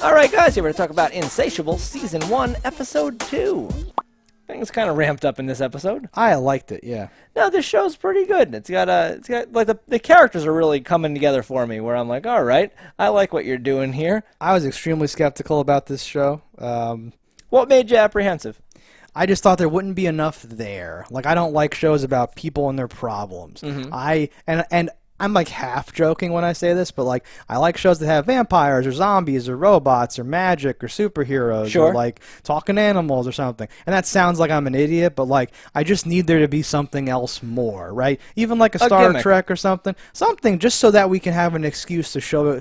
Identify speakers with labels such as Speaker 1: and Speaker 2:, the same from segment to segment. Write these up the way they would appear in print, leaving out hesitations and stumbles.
Speaker 1: All right, guys, here we're going to talk about Insatiable Season 1, Episode 2. Things kind of ramped up in this episode.
Speaker 2: I liked it, yeah.
Speaker 1: No, this show's pretty good. It's got like the characters are really coming together for me. Where I'm like, all right, I like what you're doing here.
Speaker 2: I was extremely skeptical about this show.
Speaker 1: What made you apprehensive?
Speaker 2: I just thought there wouldn't be enough there. Like, I don't like shows about people and their problems.
Speaker 1: Mm-hmm.
Speaker 2: And I'm like half joking when I say this, but like I like shows that have vampires or zombies or robots or magic or superheroes or like talking animals or something. And that sounds like I'm an idiot, but like I just need there to be something else more, right? Even like a Star Trek or something just so that we can have an excuse to show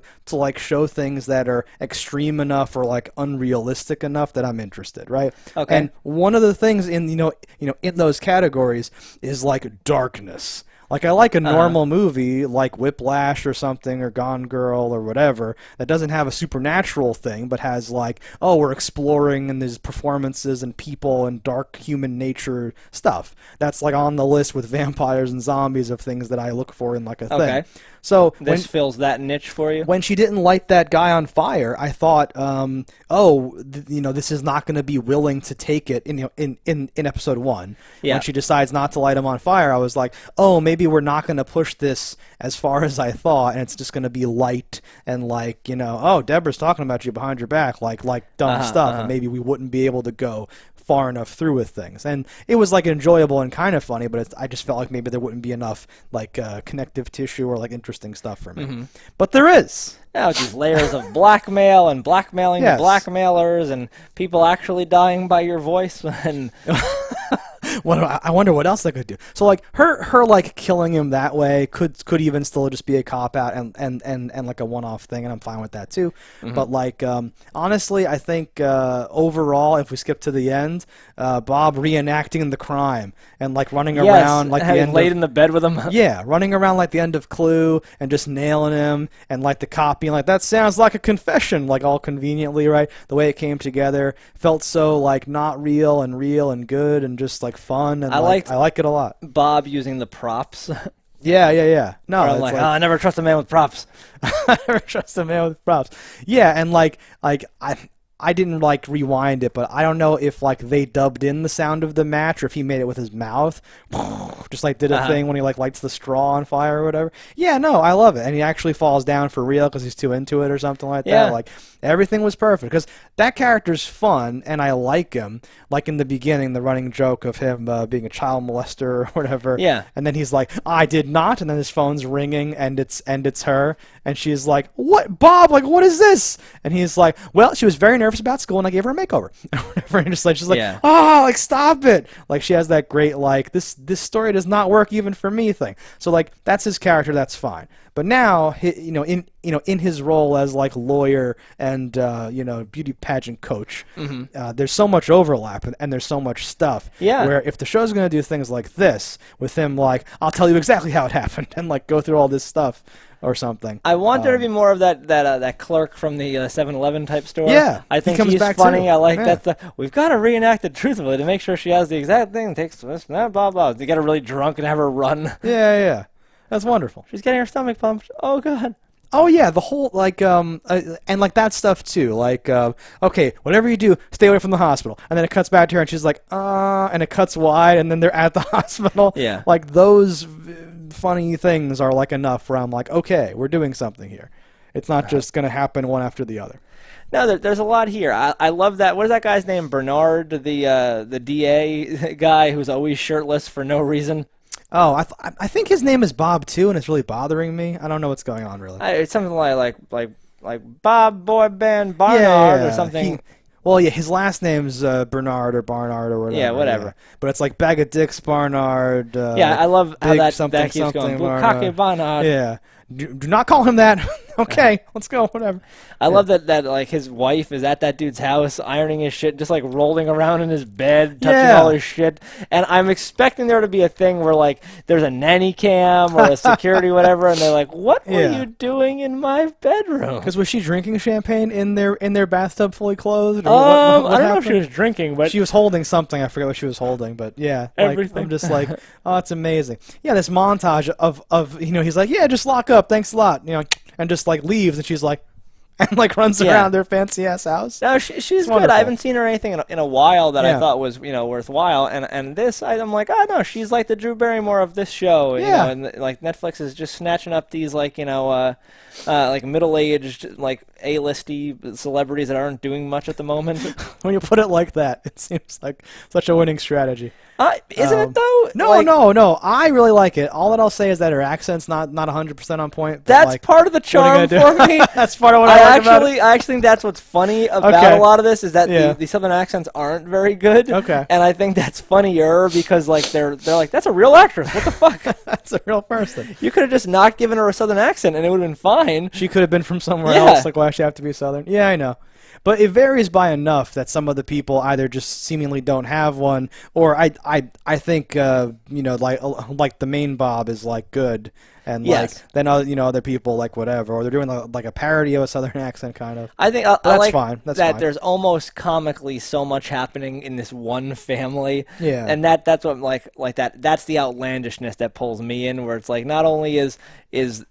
Speaker 2: things that are extreme enough or like unrealistic enough that I'm interested, right?
Speaker 1: Okay.
Speaker 2: And one of the things in in those categories is like darkness. Like, I like a normal movie like Whiplash or something, or Gone Girl or whatever, that doesn't have a supernatural thing, but has like, oh, we're exploring and there's performances and people and dark human nature stuff. That's like on the list with vampires and zombies of things that I look for in like a thing. So
Speaker 1: this fills that niche for you?
Speaker 2: When she didn't light that guy on fire, I thought, this is not going to be willing to take it in episode 1.
Speaker 1: Yeah.
Speaker 2: When she decides not to light him on fire, I was like, oh, maybe we're not going to push this as far as I thought, and it's just going to be light and like, oh, Deborah's talking about you behind your back, like dumb stuff, and maybe we wouldn't be able to go far enough through with things. And it was like enjoyable and kind of funny, but I just felt like maybe there wouldn't be enough like connective tissue or like interesting stuff for me. Mm-hmm. But there is.
Speaker 1: Now it's these layers of blackmail and blackmailing the blackmailers and people actually dying by your voice and
Speaker 2: I wonder what else they could do. So like her like killing him that way could even still just be a cop out and like a one-off thing, and I'm fine with that too. Mm-hmm. But like honestly, I think overall, if we skip to the end, Bob reenacting the crime and like running around like the end
Speaker 1: laid in the bed with him.
Speaker 2: Yeah, running around like the end of Clue and just nailing him, and like the cop being like, that sounds like a confession, like all conveniently, right? The way it came together felt so like not real and good and just like fun, and I like it a lot.
Speaker 1: Bob using the props.
Speaker 2: Yeah. No,
Speaker 1: I'm like, I never trust a man with props.
Speaker 2: I never trust a man with props. Yeah, and like I didn't like rewind it, but I don't know if like they dubbed in the sound of the match or if he made it with his mouth, just like did a thing when he like lights the straw on fire or whatever. Yeah, no, I love it, and he actually falls down for real because he's too into it or something like that. Like everything was perfect because that character's fun and I like him. Like in the beginning, the running joke of him being a child molester or whatever.
Speaker 1: Yeah,
Speaker 2: and then he's like, I did not, and then his phone's ringing and it's her, and she's like, what, Bob? Like, what is this? And he's like, well, she was very nervous about school and I gave her a makeover. And just like she's like, oh, like stop it. Like she has that great like this story does not work even for me thing. So like that's his character, that's fine. But now in his role as like lawyer and beauty pageant coach, there's so much overlap and there's so much stuff. Yeah. Where if the show's gonna do things like this with him, like I'll tell you exactly how it happened and like go through all this stuff or something.
Speaker 1: I want there to be more of that clerk from the 7-Eleven type store.
Speaker 2: Yeah,
Speaker 1: I think he's funny. I like that. We've got to reenact it truthfully to make sure she has the exact thing. Takes blah blah blah. They get her really drunk and have her run.
Speaker 2: Yeah. That's wonderful.
Speaker 1: She's getting her stomach pumped. Oh god.
Speaker 2: Oh yeah, the whole like and like that stuff too. Like okay, whatever you do, stay away from the hospital. And then it cuts back to her, and she's like, and it cuts wide, and then they're at the hospital.
Speaker 1: Yeah.
Speaker 2: Like those funny things are like enough where I'm like, okay, we're doing something here. It's not just gonna happen one after the other.
Speaker 1: No, there's a lot here. I love that. What is that guy's name? Bernard, the DA guy who's always shirtless for no reason.
Speaker 2: Oh, I think his name is Bob too, and it's really bothering me. I don't know what's going on really.
Speaker 1: It's something like Bob Boy Band Barnard or something.
Speaker 2: His last name's Bernard or Barnard or whatever.
Speaker 1: Yeah, whatever.
Speaker 2: Yeah. But it's like Bag of Dicks Barnard.
Speaker 1: I love how that keeps going.
Speaker 2: Barnard.
Speaker 1: Barnard.
Speaker 2: Yeah. Do not call him that. Okay, let's go. Whatever.
Speaker 1: I love that like his wife is at that dude's house ironing his shit, just like rolling around in his bed, touching all his shit. And I'm expecting there to be a thing where like there's a nanny cam or a security whatever, and they're like, "What were you doing in my bedroom?"
Speaker 2: Because was she drinking champagne in their bathtub fully clothed?
Speaker 1: Or what I don't know if she was drinking, but
Speaker 2: she was holding something. I forget what she was holding, but yeah,
Speaker 1: everything.
Speaker 2: Like, I'm just like, oh, it's amazing. Yeah, this montage of he's like, yeah, just lock up, thanks a lot, and just like leaves, and she's like, and like runs around their fancy ass house.
Speaker 1: No, she's good.
Speaker 2: Wonderful.
Speaker 1: I haven't seen her anything in a while that I thought was worthwhile. And this, I'm like, oh no, she's like the Drew Barrymore of this show. You know, and like Netflix is just snatching up these like like middle-aged like A-listy celebrities that aren't doing much at the moment.
Speaker 2: When you put it like that, it seems like such a winning strategy.
Speaker 1: Isn't it though?
Speaker 2: No. I really like it. All that I'll say is that her accent's not 100% on point.
Speaker 1: That's
Speaker 2: like,
Speaker 1: part of the charm for me.
Speaker 2: That's part of what I like about it.
Speaker 1: I actually think that's what's funny about a lot of this is that the Southern accents aren't very good.
Speaker 2: Okay.
Speaker 1: And I think that's funnier because like they're like, that's a real actress. What the fuck?
Speaker 2: That's a real person.
Speaker 1: You could have just not given her a Southern accent and it would have been fine.
Speaker 2: She could have been from somewhere else. Like, why does she have to be Southern? Yeah, I know. But it varies by enough that some of the people either just seemingly don't have one, or I think like the main Bob is like good, and like then other people like whatever, or they're doing like a parody of a Southern accent kind of.
Speaker 1: I think
Speaker 2: that's
Speaker 1: like
Speaker 2: fine. That's
Speaker 1: that
Speaker 2: fine.
Speaker 1: There's almost comically so much happening in this one family.
Speaker 2: Yeah.
Speaker 1: And that's what like that's the outlandishness that pulls me in, where it's like not only is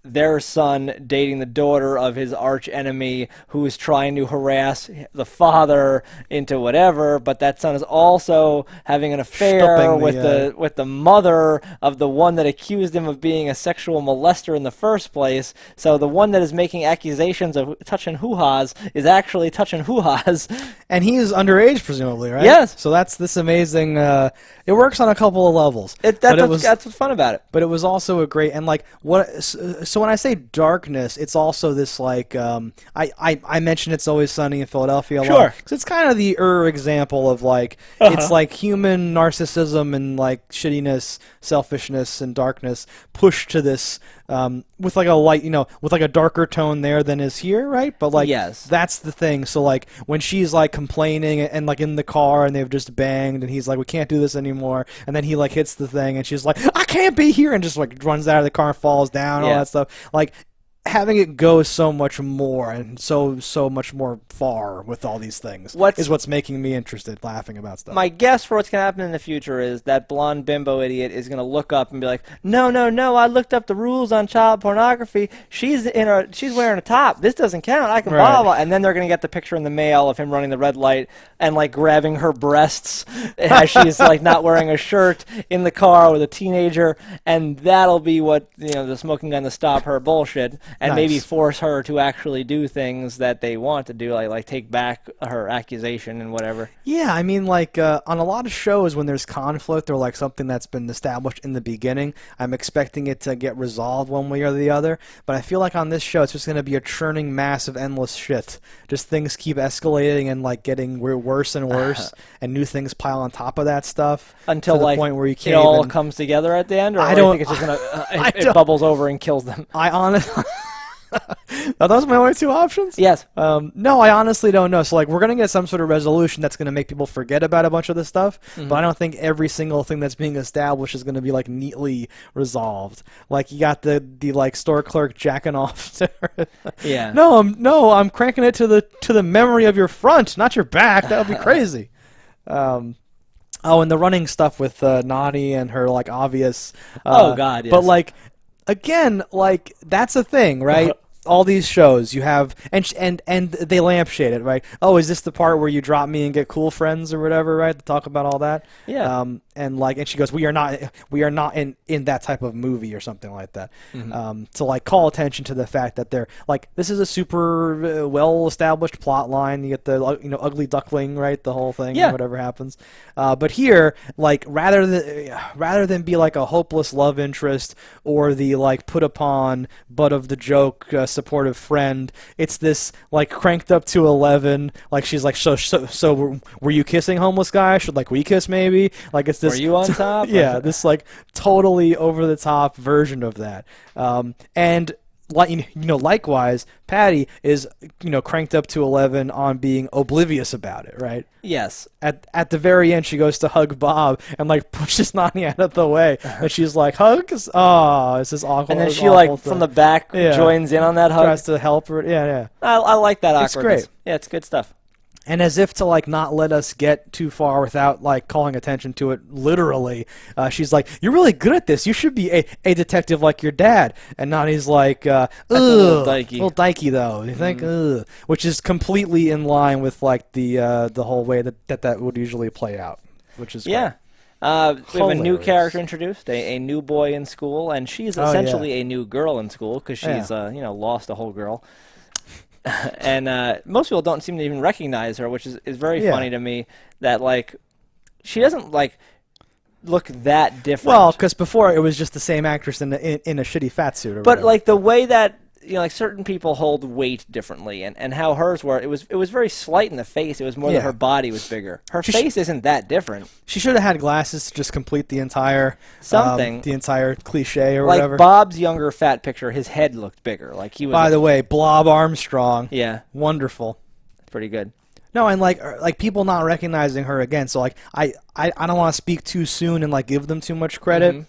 Speaker 1: their son dating the daughter of his arch enemy who is trying to harass the father into whatever, but that son is also having an affair with the mother of the one that accused him of being a sexual molester in the first place. So the one that is making accusations of touching hoo-has is actually touching hoo-has.
Speaker 2: And he is underage, presumably, right?
Speaker 1: Yes.
Speaker 2: So that's this amazing. It works on a couple of levels.
Speaker 1: That's what's fun about it.
Speaker 2: But it was also a great and like what. So when I say darkness, it's also this like I mentioned It's Always Sunny in Philadelphia a lot. Because it's kind of the example of like it's like human narcissism and like shittiness, selfishness, and darkness pushed to this with like a light, with like a darker tone there than is here, right? But like that's the thing. So like when she's like complaining and like in the car and they've just banged and he's like, we can't do this anymore, and then he like hits the thing and she's like, I can't be here, and just like runs out of the car and falls down, all that stuff. Like having it go so much more and so much more far with all these things is what's making me interested, laughing about stuff.
Speaker 1: My guess for what's going to happen in the future is that blonde bimbo idiot is going to look up and be like, no, I looked up the rules on child pornography. She's wearing a top. This doesn't count. I can blah, blah. And then they're going to get the picture in the mail of him running the red light and like grabbing her breasts as she's like not wearing a shirt in the car with a teenager. And that'll be what, the smoking gun to stop her bullshit. And maybe force her to actually do things that they want to do, like take back her accusation and whatever.
Speaker 2: Yeah, I mean, like on a lot of shows when there's conflict or like something that's been established in the beginning, I'm expecting it to get resolved one way or the other. But I feel like on this show, it's just going to be a churning mass of endless shit. Just things keep escalating and like getting worse and worse, and new things pile on top of that stuff
Speaker 1: until
Speaker 2: to the point where you can't
Speaker 1: it all comes together at the end. Or I don't think it's just gonna it bubbles over and kills them.
Speaker 2: I honestly. Are those my only two options?
Speaker 1: Yes.
Speaker 2: No, I honestly don't know. So, like, we're going to get some sort of resolution that's going to make people forget about a bunch of this stuff, but I don't think every single thing that's being established is going to be, like, neatly resolved. Like, you got the like, store clerk jacking off to her.
Speaker 1: Yeah.
Speaker 2: No, I'm cranking it to the memory of your front, not your back. That would be crazy. Oh, and the running stuff with Naughty and her, like, obvious...
Speaker 1: oh, God, yes.
Speaker 2: But, like... Again, like that's a thing, right? All these shows you have, and they lampshade it, right? Oh, is this the part where you drop me and get cool friends or whatever, right? To talk about all that.
Speaker 1: Yeah.
Speaker 2: And she goes, we are not in that type of movie or something like that. To like call attention to the fact that they're like, this is a super well established plot line. You get the ugly duckling, right? The whole thing, whatever happens. But here, like rather than be like a hopeless love interest or the like put upon butt of the joke supportive friend, it's this like cranked up to 11. Like she's like, so were you kissing homeless guy? Should like we kiss maybe? Like it's this.
Speaker 1: Were you on top?
Speaker 2: Yeah, this like totally over the top version of that. And likewise, Patty is cranked up to 11 on being oblivious about it, right?
Speaker 1: Yes.
Speaker 2: At the very end, she goes to hug Bob and like pushes Nani out of the way, and she's like, "Hugs? Oh, this is awkward."
Speaker 1: And then she like from the back joins in on that hug.
Speaker 2: Tries to help her. Yeah.
Speaker 1: I like that awkwardness.
Speaker 2: It's great.
Speaker 1: Yeah, it's good stuff.
Speaker 2: And as if to like not let us get too far without like calling attention to it literally, she's like, "You're really good at this. You should be a detective like your dad." And Nani's like, "Ugh,
Speaker 1: That's a little dykey.
Speaker 2: little dykey though." You think, ugh, which is completely in line with like the whole way that would usually play out, which is
Speaker 1: yeah. We have a new character introduced, a new boy in school, and she's essentially a new girl in school because she's lost a whole girl. And most people don't seem to even recognize her, which is very funny to me. That like she doesn't like look that different.
Speaker 2: Well, because before it was just the same actress in a shitty fat suit. Or
Speaker 1: but
Speaker 2: whatever.
Speaker 1: like the way that like certain people hold weight differently, and how hers were, it was very slight in the face. It was more that her body was bigger. Her face isn't that different.
Speaker 2: She should have had glasses to just complete the entire the entire cliche or whatever.
Speaker 1: Like Bob's younger fat picture, his head looked bigger. Like he was.
Speaker 2: By the way, Blob Armstrong.
Speaker 1: Yeah,
Speaker 2: wonderful.
Speaker 1: Pretty good.
Speaker 2: No, and like people not recognizing her again. So like I don't want to speak too soon and like give them too much credit. Mm-hmm.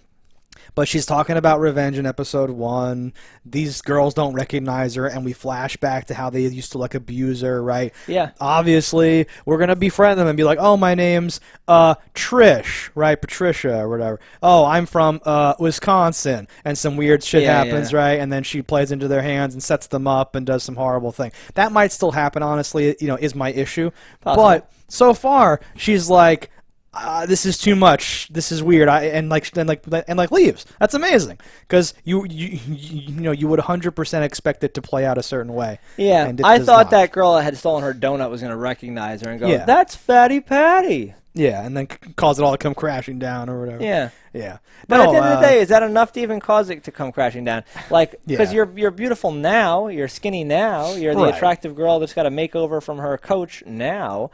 Speaker 2: But she's talking about revenge in episode 1. These girls don't recognize her, and we flash back to how they used to like abuse her, right?
Speaker 1: Yeah.
Speaker 2: Obviously, we're gonna befriend them and be like, "Oh, my name's Trish, right? Patricia or whatever. Oh, I'm from Wisconsin," and some weird shit happens, right? And then she plays into their hands and sets them up and does some horrible thing. That might still happen, honestly. Is my issue. Possibly. But so far, she's like, this is too much. This is weird. And leaves. That's amazing because you would 100% expect it to play out a certain way.
Speaker 1: Yeah,
Speaker 2: and
Speaker 1: I thought that girl that had stolen her donut was going to recognize her and go, "That's Fatty Patty."
Speaker 2: Yeah, and then cause it all to come crashing down or whatever.
Speaker 1: Yeah,
Speaker 2: yeah.
Speaker 1: But at the end of the day, is that enough to even cause it to come crashing down? Like, because you're beautiful now, you're skinny now, you're the attractive girl that's got a makeover from her coach now.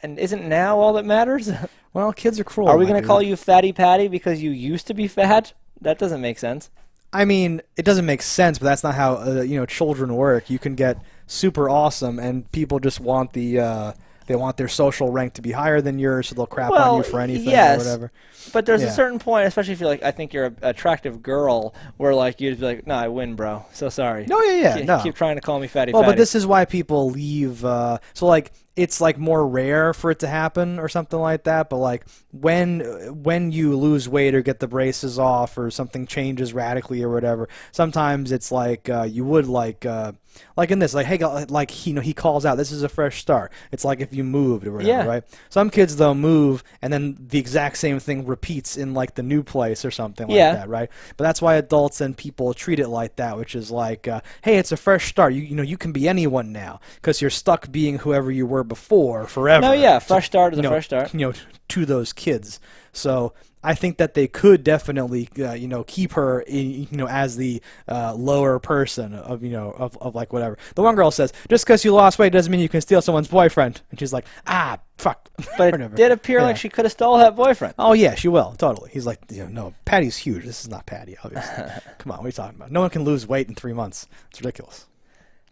Speaker 1: And isn't now all that matters?
Speaker 2: Well, kids are cruel.
Speaker 1: Are we going to call you Fatty Patty because you used to be fat? That doesn't make sense.
Speaker 2: I mean, it doesn't make sense, but that's not how children work. You can get super awesome, and people just want they want their social rank to be higher than yours, so they'll crap on you for anything or whatever.
Speaker 1: But there's a certain point, especially if you're like, I think you're an attractive girl, where like you'd be like, "No, I win, bro. So sorry."
Speaker 2: No, no.
Speaker 1: Keep trying to call me Fatty.
Speaker 2: Well, but this is why people leave. So like, it's like more rare for it to happen or something like that. But like when you lose weight or get the braces off or something changes radically or whatever, sometimes it's like you would like in this, like, hey, like he calls out, "This is a fresh start." It's like if you moved or whatever, right? Some kids though move, and then the exact same thing repeats in like the new place or something like that, right? But that's why adults and people treat it like that, which is like, hey, it's a fresh start. You can be anyone now because you're stuck being whoever you were before forever.
Speaker 1: No, yeah, fresh start is a fresh start.
Speaker 2: To those kids. So I think that they could definitely, keep her, as the lower person of like whatever. The one girl says, "Just because you lost weight doesn't mean you can steal someone's boyfriend." And she's like, fuck.
Speaker 1: But it did appear like she could have stole that boyfriend.
Speaker 2: Oh yeah, she will, totally. He's like, no, Patty's huge. This is not Patty, obviously. Come on, what are you talking about? No one can lose weight in 3 months. It's ridiculous.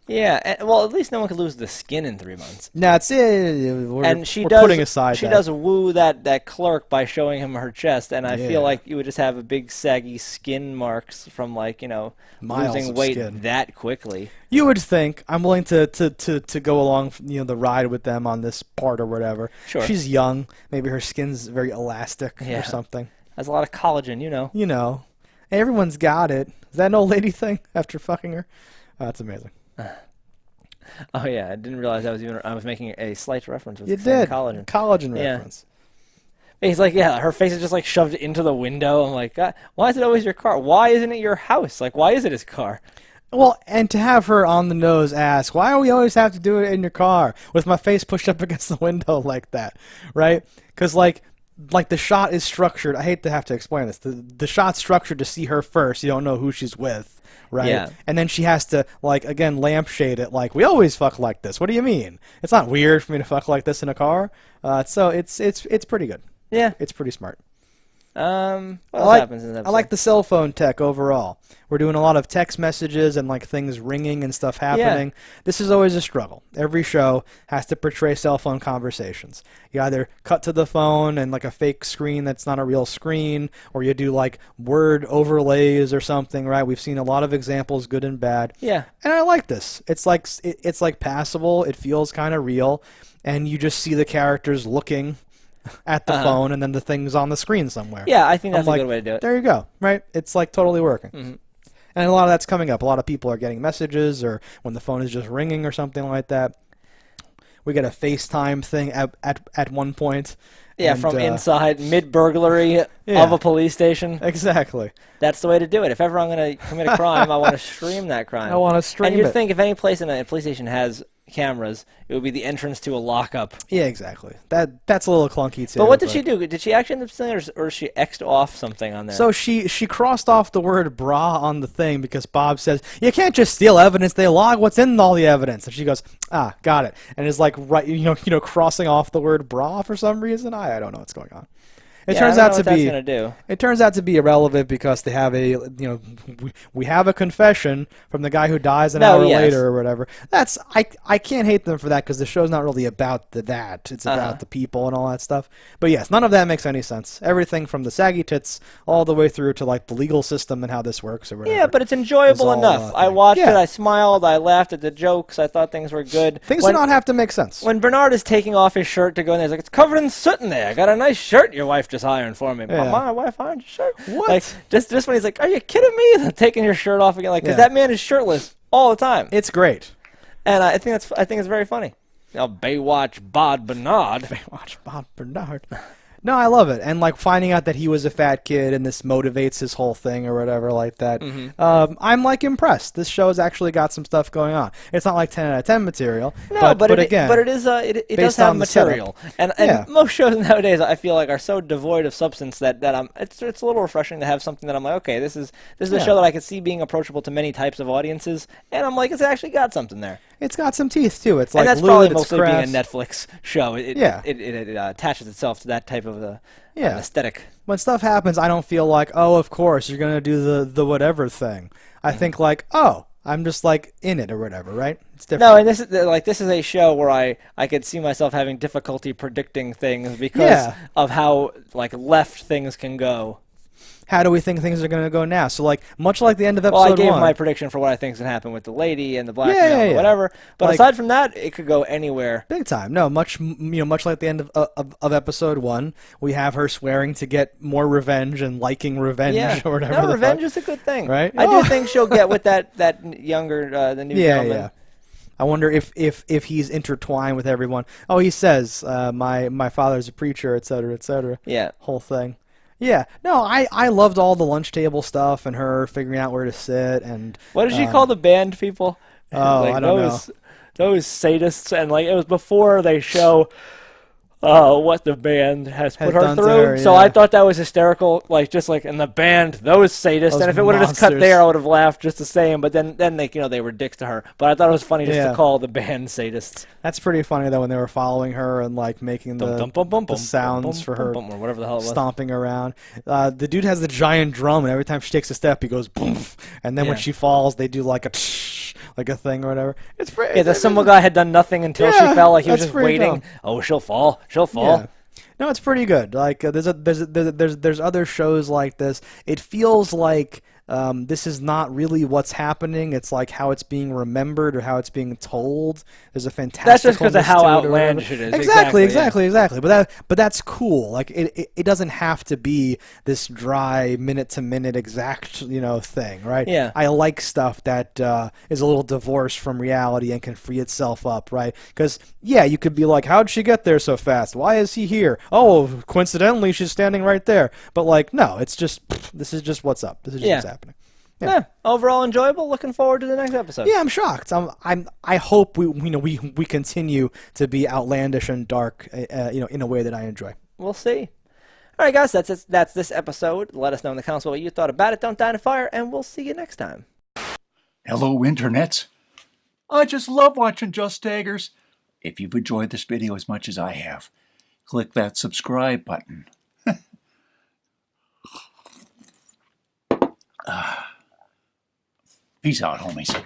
Speaker 1: Yeah, well, at least no one could lose the skin in 3 months.
Speaker 2: No, it's we're putting aside.
Speaker 1: She does woo that clerk by showing him her chest, and I feel like you would just have a big saggy skin marks from like losing weight that quickly.
Speaker 2: You would think. I'm willing to go along the ride with them on this part or whatever.
Speaker 1: Sure.
Speaker 2: She's young. Maybe her skin's very elastic or something.
Speaker 1: Has a lot of collagen,
Speaker 2: Everyone's got it. Is that an old lady thing after fucking her? Oh, that's amazing.
Speaker 1: Oh yeah, I didn't realize I was making a slight reference with
Speaker 2: collagen reference.
Speaker 1: He's like, her face is just like shoved into the window. I'm like, God, why is it always your car? Why isn't it your house? Like, why is it his car?
Speaker 2: Well, and to have her on the nose ask, "Why do we always have to do it in your car with my face pushed up against the window like that?" Right? Because like the shot is structured. I hate to have to explain this. The shot's structured to see her first. You don't know who she's with. Right? Yeah. And then she has to, again, lampshade it like, "We always fuck like this. What do you mean? It's not weird for me to fuck like this in a car." So it's pretty good.
Speaker 1: Yeah.
Speaker 2: It's pretty smart.
Speaker 1: What else happens in this episode?
Speaker 2: I like the cell phone tech overall. We're doing a lot of text messages and like things ringing and stuff happening. Yeah. This is always a struggle. Every show has to portray cell phone conversations. You either cut to the phone and like a fake screen that's not a real screen, or you do like word overlays or something, right? We've seen a lot of examples, good and bad.
Speaker 1: Yeah.
Speaker 2: And I like this. It's like passable. It feels kind of real, and you just see the characters looking at the phone, and then the thing's on the screen somewhere.
Speaker 1: Yeah, I think that's a good way to do it.
Speaker 2: There you go, right? It's like totally working.
Speaker 1: Mm-hmm.
Speaker 2: And a lot of that's coming up. A lot of people are getting messages, or when the phone is just ringing or something like that. We get a FaceTime thing at one point.
Speaker 1: Yeah, and, from inside, mid-burglary of a police station.
Speaker 2: Exactly.
Speaker 1: That's the way to do it. If ever I'm going to commit a crime, I want to stream that crime.
Speaker 2: I want to stream it.
Speaker 1: And you'd think if any place in a police station has cameras, it would be the entrance to a lockup.
Speaker 2: Yeah, exactly. That's a little clunky too.
Speaker 1: But what did she do? Did she actually end up saying, or she X'd off something on there?
Speaker 2: So she crossed off the word bra on the thing because Bob says, you can't just steal evidence, they log what's in all the evidence. And she goes, got it. And is like crossing off the word bra for some reason. I don't know what's going on. It turns out to be irrelevant because they have we have a confession from the guy who dies an hour later or whatever. I can't hate them for that because the show's not really about that. It's about the people and all that stuff. But yes, none of that makes any sense. Everything from the saggy tits all the way through to like the legal system and how this works or whatever.
Speaker 1: Yeah, but it's enjoyable enough. I watched it. I smiled. I laughed at the jokes. I thought things were good.
Speaker 2: Things do not have to make sense.
Speaker 1: When Bernard is taking off his shirt to go in there, he's like, it's covered in soot in there. I got a nice shirt your wife just ironed for me.
Speaker 2: Yeah.
Speaker 1: My wife ironed your shirt?
Speaker 2: What?
Speaker 1: Like, just when he's like, are you kidding me? Taking your shirt off again. Like, because that man is shirtless all the time.
Speaker 2: It's great.
Speaker 1: And I think it's very funny. Baywatch Bod Bernard.
Speaker 2: Baywatch Bod Bernard. No, I love it. And like finding out that he was a fat kid and this motivates his whole thing or whatever like that. Mm-hmm. I'm like impressed. This show has actually got some stuff going on. It's not like 10 out of 10 material.
Speaker 1: No, but it does have material. And most shows nowadays I feel like are so devoid of substance that it's a little refreshing to have something that I'm like, okay, this is a show that I could see being approachable to many types of audiences, and I'm like, it's actually got something there.
Speaker 2: It's got some teeth too. It's like,
Speaker 1: and that's
Speaker 2: lewd,
Speaker 1: probably
Speaker 2: it's
Speaker 1: mostly
Speaker 2: crass.
Speaker 1: being a Netflix show. It attaches itself to that type of aesthetic.
Speaker 2: When stuff happens, I don't feel like, oh, of course you're gonna do the whatever thing. I think like, oh, I'm just like in it or whatever, right? It's different.
Speaker 1: No, and this is a show where I could see myself having difficulty predicting things because of how like left things can go.
Speaker 2: How do we think things are going to go now? So, like, much like the end of episode 1.
Speaker 1: Well, I gave my prediction for what I think is going to happen with the lady and the black man, whatever. But like, aside from that, it could go anywhere.
Speaker 2: Big time. No, much like the end of episode 1, we have her swearing to get more revenge and liking revenge or whatever.
Speaker 1: No, revenge is a good thing,
Speaker 2: right?
Speaker 1: I do think she'll get with that younger, the new gentleman. Yeah.
Speaker 2: I wonder if he's intertwined with everyone. Oh, he says, my father's a preacher, et cetera, et cetera.
Speaker 1: Yeah.
Speaker 2: Whole thing. Yeah, no, I loved all the lunch table stuff and her figuring out where to sit and.
Speaker 1: What did she call the band people?
Speaker 2: Oh,
Speaker 1: like,
Speaker 2: I don't know.
Speaker 1: Those sadists, and like it was before they show what the band has put her through. So I thought that was hysterical, like just like in the band, those sadists. And if it would have just cut there, I would have laughed just the same. But then they were dicks to her. But I thought it was funny just to call the band sadists.
Speaker 2: That's pretty funny though when they were following her and like making the sounds for her
Speaker 1: or whatever the hell it was.
Speaker 2: Stomping around. The dude has the giant drum, and every time she takes a step, he goes boom. And then when she falls, they do like a thing or whatever. It's pretty.
Speaker 1: Yeah, the symbol guy had done nothing until she fell. Like he was just waiting.
Speaker 2: Dumb.
Speaker 1: Oh, she'll fall. She'll fall.
Speaker 2: Yeah. No, it's pretty good. Like there's other shows like this. It feels like this is not really what's happening. It's like how it's being remembered or how it's being told. There's a fantastic.
Speaker 1: That's just because of how outlandish it is.
Speaker 2: Exactly. But that's cool. Like it doesn't have to be this dry minute to minute exact thing, right?
Speaker 1: Yeah.
Speaker 2: I like stuff that is a little divorced from reality and can free itself up, right? Because you could be like, how'd she get there so fast? Why is he here? Oh, coincidentally, she's standing right there. But like, no, it's just this is just what's up. This is just what's happening.
Speaker 1: Yeah. Overall enjoyable. Looking forward to the next episode.
Speaker 2: Yeah, I'm shocked. I hope we continue to be outlandish and dark, in a way that I enjoy.
Speaker 1: We'll see. All right, guys, that's this episode. Let us know in the comments what you thought about it. Don't die in a fire, and we'll see you next time.
Speaker 3: Hello, internets. I just love watching JustDaggers. If you've enjoyed this video as much as I have, click that subscribe button. Peace out, homies.